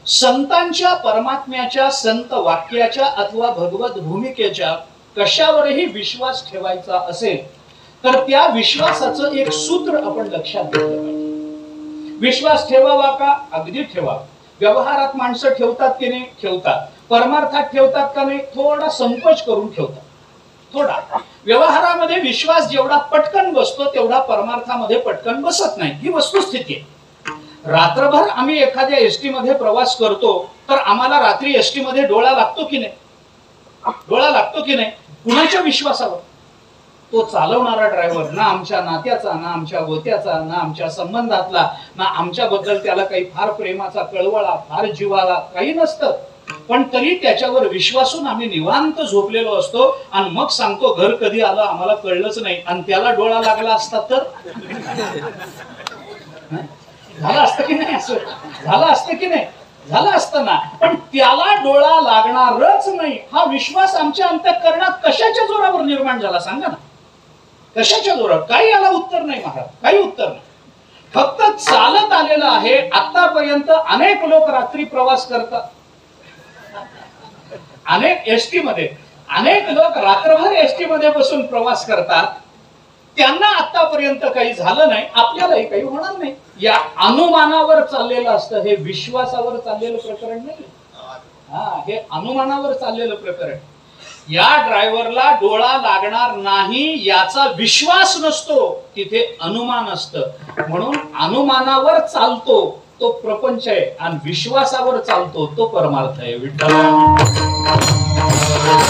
संतांच्या, परमात्म्याच्या, संत वाक्याच्या अथवा भगवत भूमिकेच्या कशावरही विश्वास ठेवायचा असेल तर त्या विश्वासाचं एक सूत्र आपण लक्षात घेतलं पाहिजे. विश्वास ठेवावा का? अगदी ठेवा. व्यवहारात माणसं ठेवतात की नाही? ठेवतात. परमार्थात ठेवतात का नाही? थोडा संकोच करून ठेवतात. थोडा. व्यवहारामध्ये विश्वास जेवढा पटकन बसतो तेवढा परमार्थामध्ये पटकन बसत नाही, ही वस्तुस्थिती आहे. रात्रभर आम्ही एखाद्या एसटी मध्ये प्रवास करतो तर आम्हाला रात्री एसटी मध्ये डोळा लागतो की नाही? डोळा लागतो की नाही? कुणाच्या विश्वासावर? तो चालवणारा ड्रायव्हर, ना आमच्या नात्याचा, ना आमच्या गोत्याचा, ना आमच्या संबंधातला, ना आमच्याबद्दल त्याला काही फार प्रेमाचा कळवळा, फार जीवाला काही नसतं, पण तरी त्याच्यावर विश्वासून आम्ही निवांत झोपलेलो असतो आणि मग सांगतो घर कधी आलं आम्हाला कळलंच नाही, आणि त्याला डोळा लागला असता तर झालं असतं की नाही? असं झालं असतं की नाही? झालं असतं ना. पण त्याला डोळा लागणारच नाही हा विश्वास आमच्या अंतःकरणात कशाच्या जोरावर निर्माण झाला सांगा ना? कशाच्या जोरावर? काही याला उत्तर नाही महाराज, काही उत्तर नाही. फक्त चालत आलेलं आहे. आतापर्यंत अनेक लोक रात्री प्रवास करतात, अनेक एसटी मध्ये अनेक लोक रात्रभर एसटी मध्ये बसून प्रवास करतात. त्यांना आतापर्यंत काही झालं नाही, आपल्यालाही काही होणार नाही. या अनुमानावर चाललेलं असतं, हे विश्वासावर चाललेलं प्रकरण नाही. हे अनुमानावर चाललेलं प्रकरण. या ड्रायव्हरला डोळा लागणार नाही याचा विश्वास नसतो, तिथे अनुमान असतं. म्हणून अनुमानावर चालतो तो प्रपंच आहे आणि विश्वासावर चालतो तो परमार्थ आहे. विठ्ठल